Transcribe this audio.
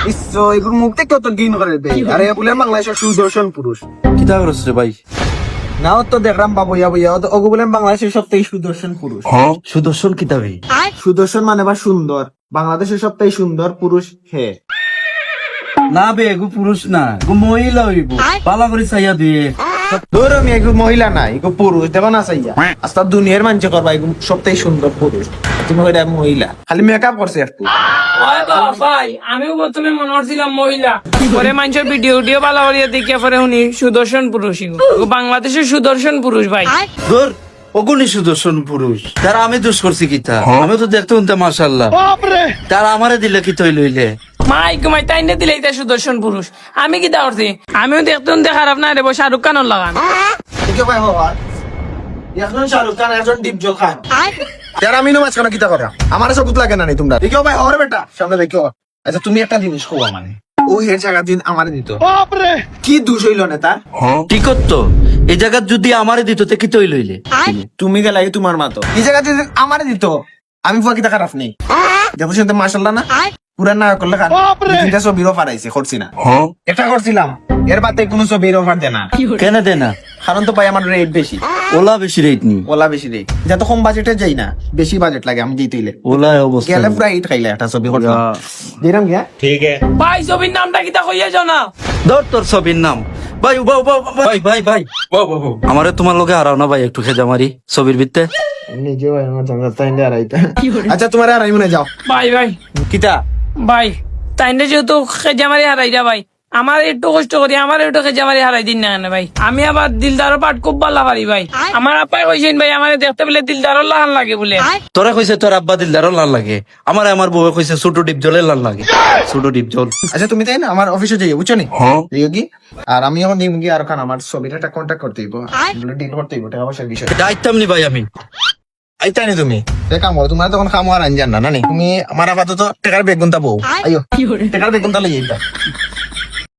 ইসো এগুলো মুখ থেকে কত ঘিন করে দেয়। আরে বলে বাংলাদেশের সুদর্শন পুরুষ। কিতা করছ রে ভাই? নাও তো দেখলাম বাবু ইয়া ওগো বলেন বাংলাদেশের সবথেকে সুদর্শন পুরুষ। সুদর্শন কিতা ভাই? সুদর্শন মানে বা সুন্দর, বাংলাদেশের সবথেকে সুন্দর পুরুষ হে। না বে এগু পুরুষ না, এগু মহিলা হইব। পালা করে চাইয়া দিয়ে ধর আমি এগো মহিলা না, এগো পুরুষ দেবা না চাইয়া। আস্তা দুনিয়ার মানুষ করবা এগো সবথেকে সুন্দর পুরুষ, তুমি ওইটা মহিলা, খালি মেকআপ করছে একটু। ভাই আমিও প্রথমে মনে করছিলাম মহিলা, পরে মানুষের ভিডিও ভালো করিয়া দেখে পরে উনি সুদর্শন পুরুষ। বাংলাদেশের সুদর্শন পুরুষ ভাই। ধর অগুনি সুদর্শন পুরুষ। তারা আমি দোষ করছি কিতা? আমি তো দেখতে শুনতে মাশাআল্লাহ। তারা আমারে দিলে কি তৈ লইলে? মাই কুমাই তাই না দিলে এটা সুদর্শন পুরুষ। আমি কি তা করছি? আমিও দেখতে খারাপ না রে, শাহরুখ খানের লাগান। দেখো ভাই বাবা, একজন শাহরুখ খান একজন দীপজল খান। যারা আমি নমাজ কেন কিতা করা আমার সবুত লাগে না নি তোমরা। দেখো ভাই ওরে বেটা সামনে দেখো। আচ্ছা তুমি একটা জিনিস খোয়া মানে ও এর জায়গা দিন আমারে দিত, কি দোষ হইল না তার? কি করতো এই জায়গা যদি আমারে দিত তে কি তৈ লইলে? তুমি গেলাই তোমার মাতো এই জায়গা যদি আমারে দিত আমি ফুয়া কিতা খারাপ নেই। দেখো শুনতে মাশাআল্লাহ না, পুরা না করলে খান তিনটা ছবির অফার আইছে করছি না, এটা করছিলাম। এর বাদে কোনো ছবির অফার দেয় না। কেন দে না? কারণ তো ভাই আমার রেট বেশি, ওলা বেশি রেট নি। ওলা বেশি রেট, যত কম বাজেটে যাই না বেশি বাজেট লাগে আমি দিতেইলে। ওলা অবস্থা গেলে পুরা হিট খাইলে একটা ছবি করলাম দিলাম গিয়া। ভাই ছবির নামটা কিতা কইয়া যাও না। ধর তোর ছবির নাম ভাই। ভাই আমারে তোমার লগে হারাও না ভাই, একটু খেজা মারি ছবির ভিত্তে। নিজে ভাই আমার জানলা তাই না আইতা। আচ্ছা তোমার আর আইমনে যাও ভাই কিতা ভাই তাইলে যেহেতু খেজামারি হারাই যা ভাই, আমার একটু কষ্ট করি, আমার একটু খেজামারি হারাই দিন না কেন ভাই। আমি আবার দিলদারও পাঠ খুব ভালো পারি ভাই। আমার আপাই কইছেন ভাই আমার দেখতে পেলে দিলদারও লাল লাগে বলে। তোরা কইছে তোর আব্বা দিলদারও লাল লাগে, আমার বউ কইছে ছোট ডিপ জলের লাল লাগে। ছোট ডিপ জল। আচ্ছা তুমি তাই না আমার অফিসে যাই বুঝছো নি কি। আর আমি এখন নিম গিয়ে আর খান আমার ছবিটা একটা কন্ট্যাক্ট করতে হইব, এগুলো ডিল করতে হইব, টাকা পয়সার বিষয়। দায়িত্ব নি ভাই আমি। আইতাই নি তুমি কাম করো, তোমার তখন খামো আর আনজান না না নি। তুমি আমার আপাতত টাকার বেগুনটা বউ আইও টাকার বেগুনটা লই যাইতা।